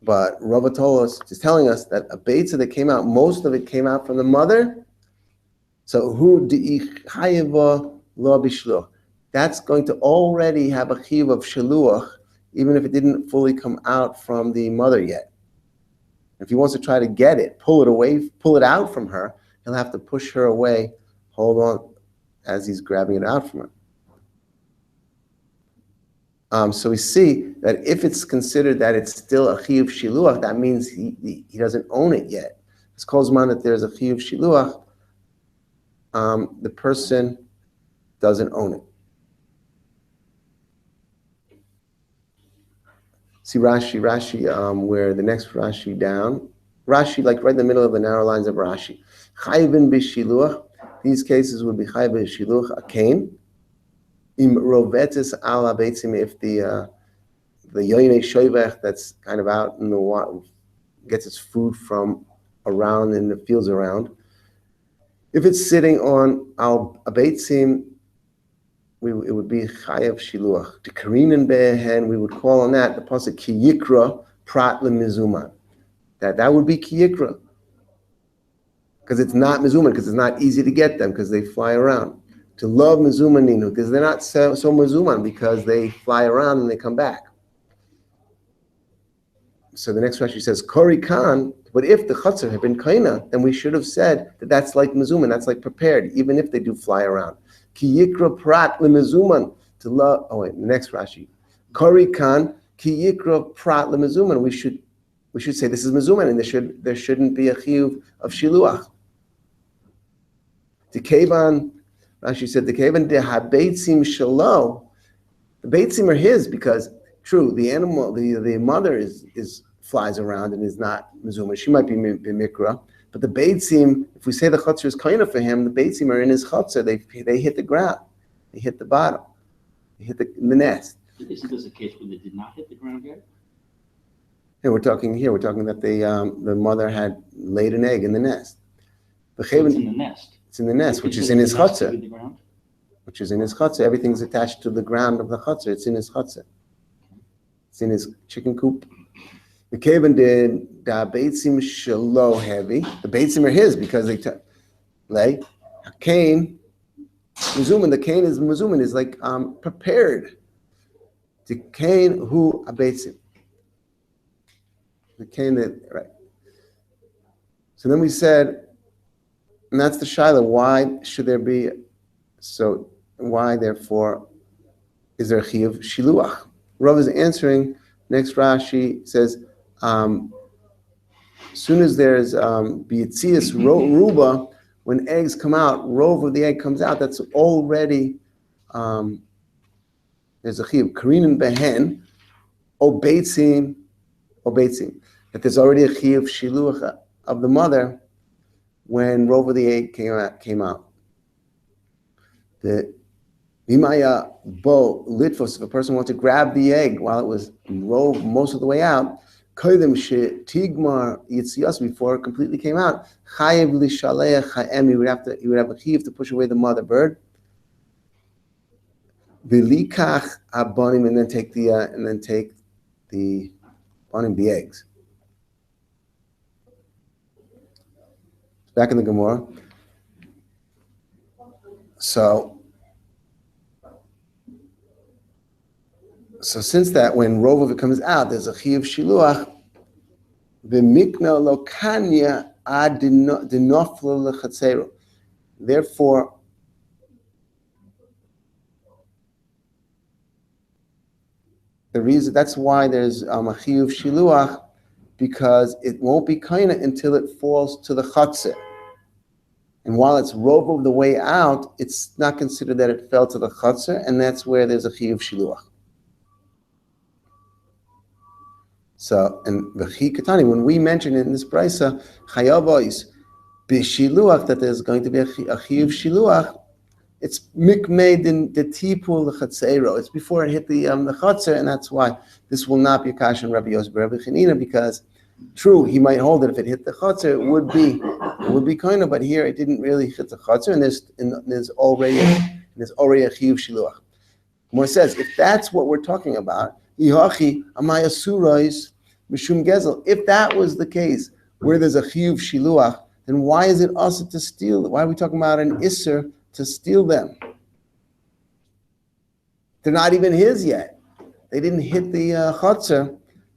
[SPEAKER 1] but Rava told us, just telling us that a beitza that came out, most of it came out from the mother. So who di chayeva lo b'shluach? That's going to already have a chiyuv of shiluach, even if it didn't fully come out from the mother yet. If he wants to try to get it, pull it out from her, he'll have to push her away, hold on, as he's grabbing it out from her. So we see that if it's considered that it's still a chiyuv shiluach, that means he doesn't own it yet. It's called man that there's a chiyuv shiluach, the person doesn't own it. See Rashi, where the next Rashi down. Rashi, like right in the middle of the narrow lines of Rashi. Chayvin b'shiluach. These cases would be chayv b'shiluach akain. Im rovetis ala beitzim, if the yoyne shoivech that's kind of out in the water gets its food from around in the fields around. If it's sitting on a beitzim, it would be chayav shiluach. The karinen behen, we would call on that the pasuk ki yikra prat lemizuman. That would be ki yikra, because it's not mizuman, because it's not easy to get them, because they fly around. To love mizumaninu, because they're not so mizuman, because they fly around and they come back. So the next Rashi says kori kan. But if the chatzar had been kaina, then we should have said that that's like mizuman, that's like prepared, even if they do fly around. Ki yikra prat lemizuman, to love. Oh wait, the next Rashi, kori kan ki yikra prat lemizuman. We should say this is mizuman, and there shouldn't be a chiyuv of shiluach. The kevan, Rashi said the kevan de habeitzim shalo. The beitzim are his, because true, the animal, the mother is flies around and is not mizuman. She might be mikra. But the beitzim, if we say the chatzar is kaina for him, the beitzim are in his chatzar. They hit the ground, they hit the bottom, they hit the nest.
[SPEAKER 2] Isn't this a case where they did not hit the ground yet?
[SPEAKER 1] And we're talking that the mother had laid an egg in the nest.
[SPEAKER 2] It's in the nest.
[SPEAKER 1] It's in the nest, which is in his chatzar. Which is in his chatzar. Everything's attached to the ground of the chatzar. It's in his chatzar. It's in his chicken coop. The Kavan did the beitzim shelo heavy. The beitzim are his because they lay. Cain, Muzuman, the Cain is Muzuman is like prepared. The Cain who abetzim. The Cain that right. So then we said, and that's the shaila. Why should there be? So why therefore is there chiyuv shiluach? Rav is answering. Next Rashi says, as soon as there's bietzias ruba, when eggs come out, rove of the egg comes out. That's already there's a chiyuv karinin behen obeitzim. That there's already a chiyuv shiluach of the mother when rove of the egg came out. The Vimaya bo litvos, if a person wants to grab the egg while it was rove most of the way out, koydem tigmar yitzias, before it completely came out, chayev lishaleach ha'em, you would have a chiyuv to push away the mother bird. Vilikach abonim, and then take the bonim, the eggs. Back in the Gemara. So since that, when rove of it comes out, there's a chiyuv shiluach. V'mikna lo kanya ad dinofla lechatzero. Therefore, the reason that's why there's a chiyuv shiluach, because it won't be kaina until it falls to the chatzir. And while it's rove of the way out, it's not considered that it fell to the chatzir, and that's where there's a chiyuv shiluach. So, and v'chi katani, when we mention in this brisa, chayavois b'shiluach, that there's going to be a chiyuv shiluach, it's mikmade in the tipul chatzero. It's before it hit the chatzir, and that's why this will not be a kasha in Rabbi Yosef Rabbi Chanina, because true, he might hold it if it hit the chatzir, it would be kind of, but here it didn't really hit the chatzir, and there's already a chiyuv shiluach. Gemara says, if that's what we're talking about, ihachi amaya surais mishum gezel. If that was the case, where there's a chiyuv shiluach, then why is it also to steal? Why are we talking about an isser to steal them? They're not even his yet. They didn't hit the chatzir,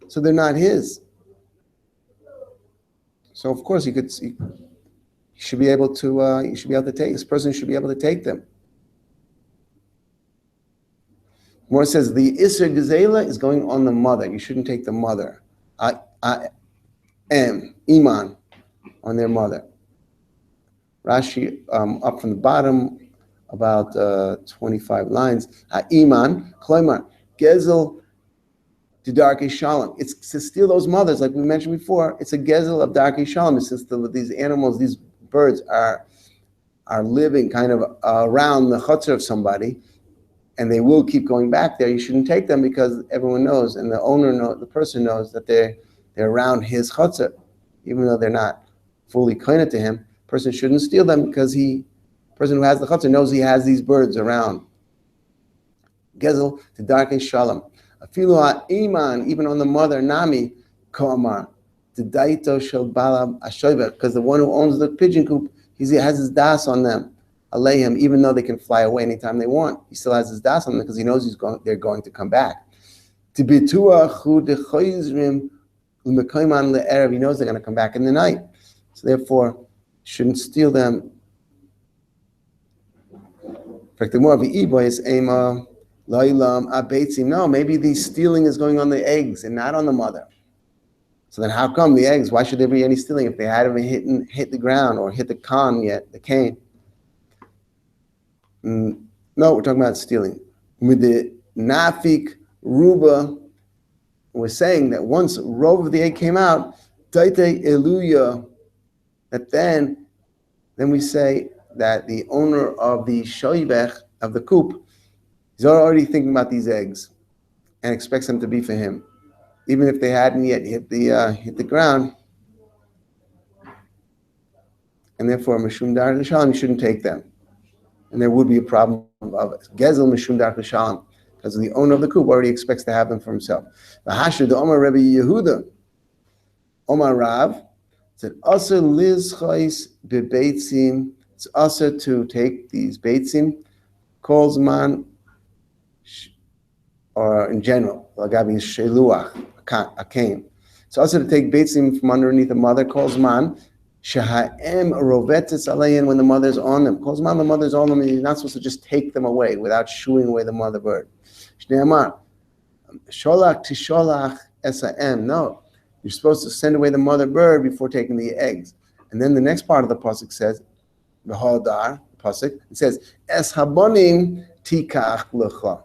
[SPEAKER 1] so they're not his. So of course he should be able to take, this person should be able to take them. More says the Isser Gezela is going on the mother. You shouldn't take the mother. Iman, on their mother. Rashi, up from the bottom, about 25 lines. Iman, Kloimar, Gezel, Darkei Shalom. It's to steal those mothers, like we mentioned before. It's a gezel of Darkei Shalom, since these animals, these birds are living kind of around the chutzner of somebody, and they will keep going back there. You shouldn't take them because everyone knows, and the owner knows, the person knows that they're around his chutzner, even though they're not fully kind to him. Person shouldn't steal them because person who has the chutzner knows he has these birds around. Gezel to Darkei Shalom. Afilu iman, even on the mother, nami koamar, the daito shel balam ashoiver, because the one who owns the pigeon coop, he has his das on them, alayhim, even though they can fly away anytime they want, he still has his das on them because he knows they're going to come back. To bituach hu dechoizrim umekoiman le'erev, he knows they're going to come back in the night, so therefore shouldn't steal them. In fact, the more of the e-boy is ema. No, maybe the stealing is going on the eggs and not on the mother. So then how come the eggs, why should there be any stealing if they hadn't hit the ground or hit the cane? No, we're talking about stealing. With the nafik ruba, we're saying that once rove of the egg came out, daite eluya, that then we say that the owner of the shoyvech, of the coop, he's already thinking about these eggs and expects them to be for him, even if they hadn't yet hit the ground. And therefore, mishum dar l'shalom, you shouldn't take them. And there would be a problem of gezel mishum dar l'shalom, because the owner of the coop already expects to have them for himself. The Hashir, the Omar Rebbe Yehuda, Omar Rav, said, "Asa liz chais bebeitzim." It's asa to take these beitzim, calls man, or in general, lagabi sheluach, a cane. It's also to take beitzim from underneath the mother, calls man, sheha'em rovetes alein, when the mother's on them. Calls man, the mother's on them, and you're not supposed to just take them away without shooing away the mother bird. Shnei amar, sholach tisholach esa'em. No, you're supposed to send away the mother bird before taking the eggs. And then the next part of the pasuk says, v'hodar, pasuk, it says, es habonim tikach lecha.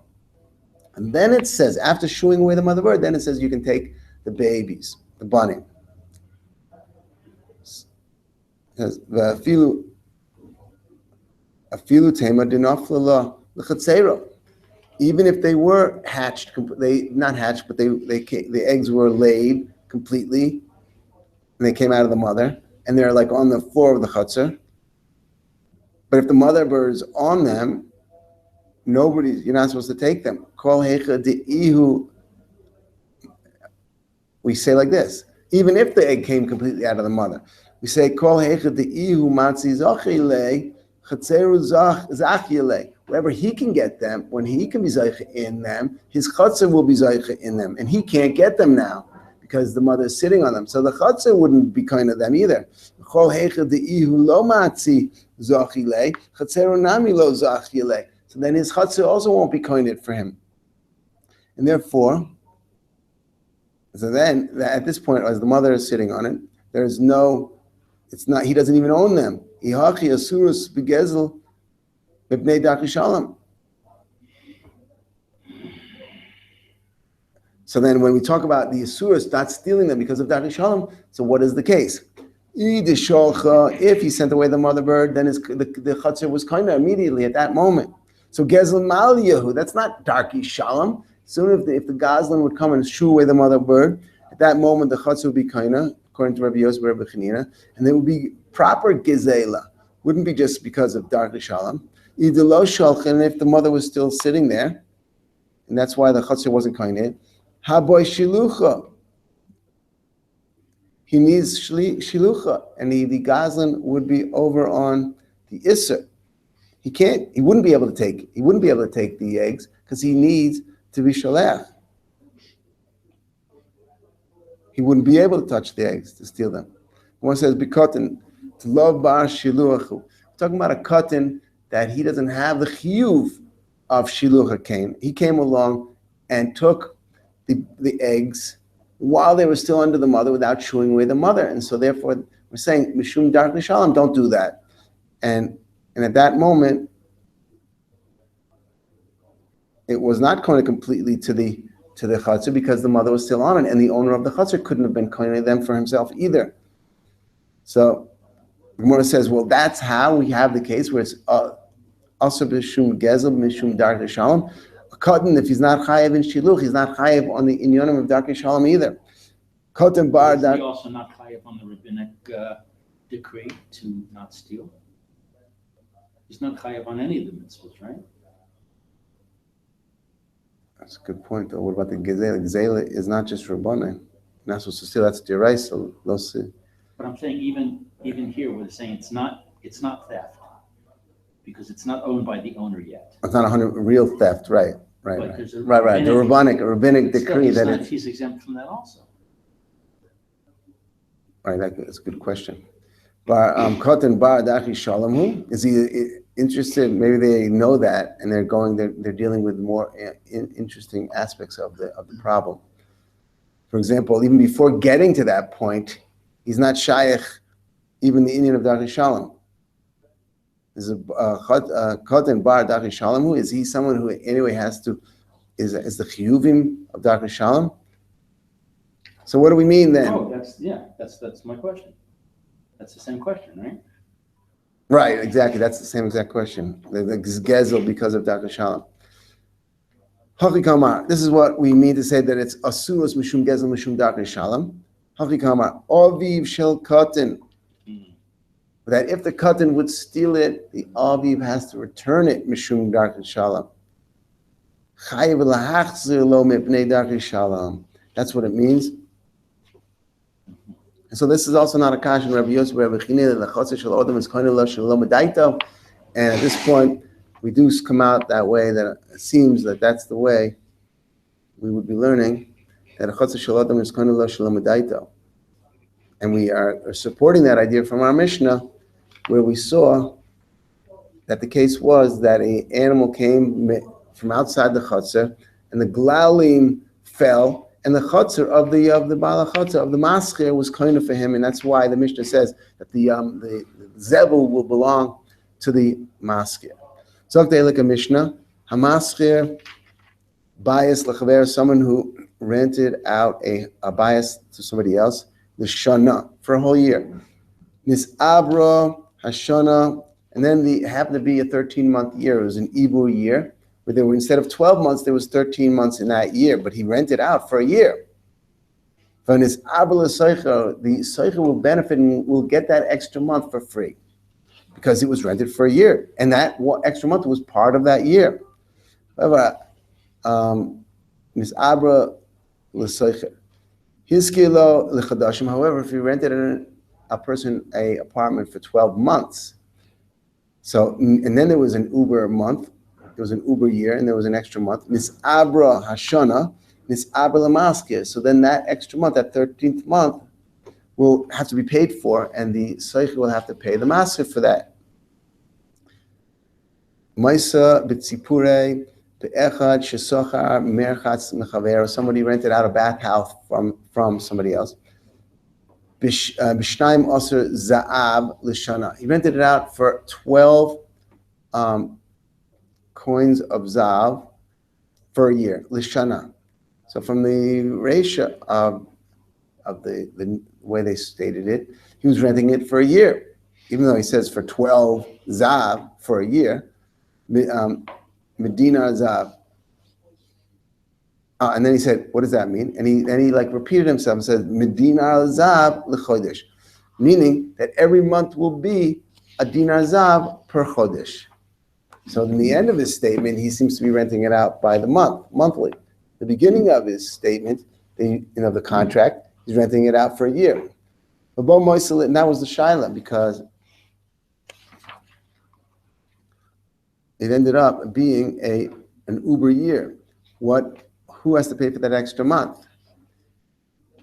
[SPEAKER 1] And then it says, after shooing away the mother bird, then it says you can take the babies, the bunny. V'afilu tema dinafla l'chatzera. Even if they were hatched, not hatched, but the eggs were laid completely, and they came out of the mother, and they're like on the floor of the chutzner. But if the mother bird's on them, you're not supposed to take them. Kol hecha de'ihu. We say like this, even if the egg came completely out of the mother. We say, Kol hecha de'ihu matzi zachile, chatzeru zachile. Wherever he can get them, when he can be zaycha in them, his chutzner will be zaycha in them. And he can't get them now because the mother is sitting on them. So the chutzner wouldn't be kind of them either. Kol hecha de'ihu lo matzi zachile, chatzeru nami lo zachile. So then his chutzner also won't be coined for him. And therefore, so then at this point, as the mother is sitting on it, he doesn't even own them. So then when we talk about the Asuras not stealing them because of Dach Shalom, so what is the case? If he sent away the mother bird, then the chutzner was kind of immediately at that moment. So Gezel Mal Yehu, that's not Darki Shalom. Soon if the Goslin would come and shoo away the mother bird, at that moment the chutzner would be kaina, according to Rabbi Yosef Rabbi Chanina, and there would be proper Gezela. Wouldn't be just because of Darki Shalom. Either lo shalchin, if the mother was still sitting there, and that's why the chutzner wasn't kaina. Haboy shilucha. He needs shilucha, and the Goslin would be over on the Isser. He wouldn't be able to take the eggs because he needs to be shalech. He wouldn't be able to touch the eggs to steal them. One says, "Bikotin to love bar shiluchu." We're talking about a cotton that he doesn't have the chiyuv of shilucha came. He came along and took the eggs while they were still under the mother without shooing away the mother, and so therefore we're saying mishum dark shalom, don't do that. And at that moment, it was not koine completely to the chutzner because the mother was still on it, and the owner of the chutzner couldn't have been koine them for himself either. So Gemara says, well, that's how we have the case where it's also b'shum gezel mishum dark shalom. A cotton, if he's not chayev in shiluch, he's not chayev on the inyanim of dark shalom either. Cotton bar
[SPEAKER 2] dark. Is he also not chayev on the rabbinic decree to not steal? He's not chayav on any of the mitzvahs, right?
[SPEAKER 1] That's a good point, though. What about the gezela? Gezela is not just rabbanan. You're not supposed to steal. That's deraisa. So they'll see.
[SPEAKER 2] But I'm saying even here we're saying it's not theft because it's not owned by the owner yet.
[SPEAKER 1] It's not a real theft, right? Right. The rabbinic decree that
[SPEAKER 2] he's exempt from that also.
[SPEAKER 1] Right. That's a good question. But Katan Bar Dachi Shalamu, is he interested? Maybe they know that, and they're dealing with more interesting aspects of the problem. For example, even before getting to that point, he's not shaykh, even the Indian of Dachi Shalom. Is Katan Bar Dachi Shalamu? Is he someone who anyway has to is the chiyuvim of Dachi Shalom? So what do we mean then?
[SPEAKER 2] Oh, that's my question. That's the same question, right?
[SPEAKER 1] Right, exactly. That's the same exact question. The gezel because of Dachi Shalom. Haki Kamar. This is what we mean to say that it's asuros mishum gezel mishum Dachi Shalom. Haki Kamar. Aviv shel katan. That if the katan would steal it, the aviv has to return it mishum Dachi Shalom. Chayiv lahachzir lo mipnei darkei shalom. That's what it means. And so this is also not a kasha. Rabbi Yosef, Rabbi Chinil, the chotzer shel odom is koine lo shel lo medaito. And at this point, we do come out that way, that it seems that that's the way we would be learning, that a chotzer shel odom is koine lo shel lo medaito. And we are supporting that idea from our Mishnah, where we saw that the case was that an animal came from outside the chutzner, and the glalim fell, and the chutzner of the bala chutzner of the maschir was kind of for him, and that's why the Mishnah says that the zebul will belong to the maschir. So like a Mishnah, hamaschir bias lechaver, someone who rented out a bias to somebody else, the shana for a whole year. Nisabra hashana. And then it happened to be a 13-month year. It was an Ibur year, where there were, instead of 12 months, there was 13 months in that year, but he rented out for a year. From his Abla Seicha, the Seicha will benefit and will get that extra month for free because it was rented for a year. And that extra month was part of that year. However, Miss Abra L'Seicha. Hiskilo L'Chadashim, however, if he rented a person an apartment for 12 months, so, and then there was an Uber month, there was an Uber year, and there was an extra month. Mis'abra Hashana, Mis'abra Lamaskir. So then that extra month, that 13th month, will have to be paid for, and the Seich will have to pay the Maskir for that. Maisa B'tzipure, Be'echad Shesochar Merchatz Mechaver. Somebody rented out a bathhouse from somebody else. B'shnayim Osir Za'ab L'Shana. He rented it out for 12 coins of Zav for a year, L'Shana. So from the ratio of the way they stated it, he was renting it for a year, even though he says for 12 Zav for a year, Medina Zav. And then he said, what does that mean? And he like repeated himself and said, Medina Zav l'chodesh, meaning that every month will be a dinar zav per chodesh. So in the end of his statement, he seems to be renting it out by the monthly. The beginning of his statement, the contract, he's renting it out for a year. And that was the shaila, because it ended up being an Uber year. Who has to pay for that extra month?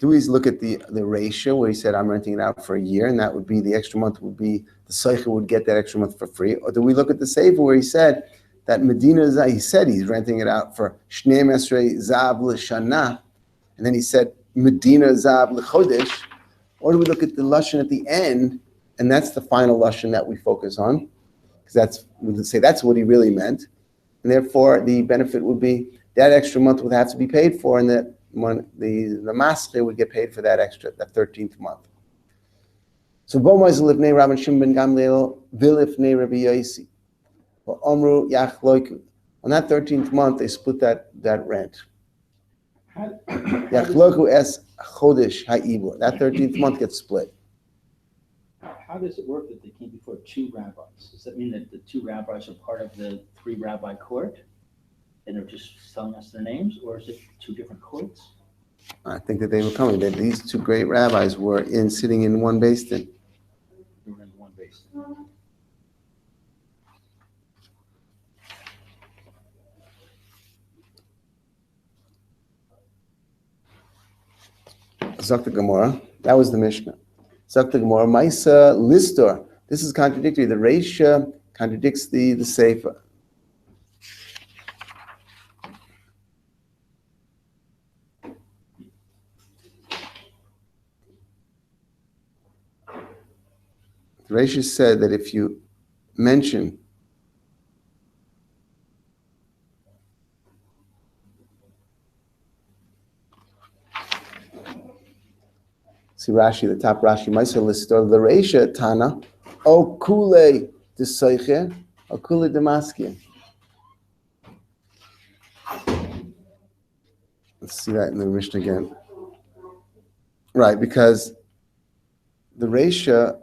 [SPEAKER 1] Do we look at the ratio where he said, I'm renting it out for a year, and that would be the extra month would be, the Seicha would get that extra month for free? Or do we look at the Sefer where he said that Medina Zav, he said he's renting it out for Shnei Mesrei Zav L'Shana, and then he said Medina Zav L'Chodesh? Or do we look at the Lashon at the end, and that's the final Lashon that we focus on, because we would say that's what he really meant, and therefore the benefit would be that extra month would have to be paid for, and that the master would get paid for that 13th month. So Bomaz Livnei Rabban Shimon ben Gamliel Vilifnei Rabbi Yosi. Omru Yachloiku. On that 13th month, they split that rent. Yachloiku es chodesh ha'ibur. That 13th month gets split.
[SPEAKER 2] How does it work that they came before two rabbis? Does that mean that the two rabbis are part of the three-rabbi court, and they're just telling us their names, or is it two different courts?
[SPEAKER 1] I think that they were coming, that these two great rabbis were sitting in one Beis Din.
[SPEAKER 2] They were in one Beis Din.
[SPEAKER 1] Zakta Gemara, that was the Mishnah. Zakta Gemara, Maisa Listor. This is contradictory. The Reisha contradicts the Sefer. The Reisha said that if you mention see Rashi, the top Rashi, Maisa Listor, the Reisha Tana, O Kule de Seiche, O Kule de Maskir. Let's see that in the Mishnah again. Right, because the Reisha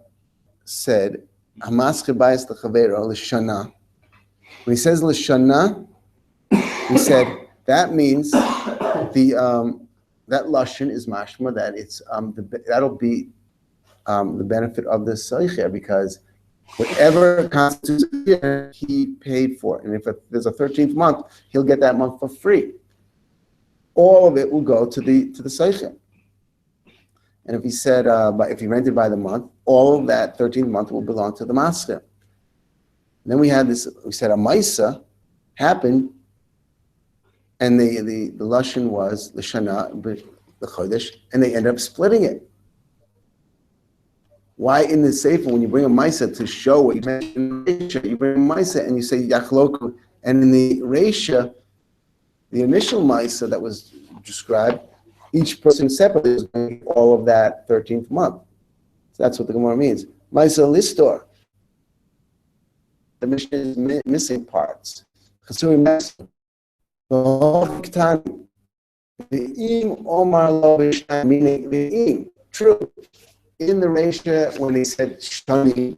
[SPEAKER 1] said, Hamaskir Bayis L'Chavero L'Shana. When he says L'Shana, We said that means that lashon is mashma, that it's that'll be the benefit of the seicher, because whatever constitutes a year, he paid for it. And if there's a 13th month, he'll get that month for free. All of it will go to the seicher. And if he said, if he rented by the month, all of that 13th month will belong to the master. Then we said a maisa happened, and the lashon was the shana, the chodesh, and they ended up splitting it. Why in the sefer, when you bring a maisa to show what you mentioned in the reisha, you bring a maisa and you say yachloku, and in the reisha, the initial maisa that was described, each person separately is going to get all of that 13th month. So that's what the Gemara means. Maisa listor. The mission is missing parts. Chasuri Maisa. The Omar lo b'shnai, meaning the true. In the Reisha, when he said shani,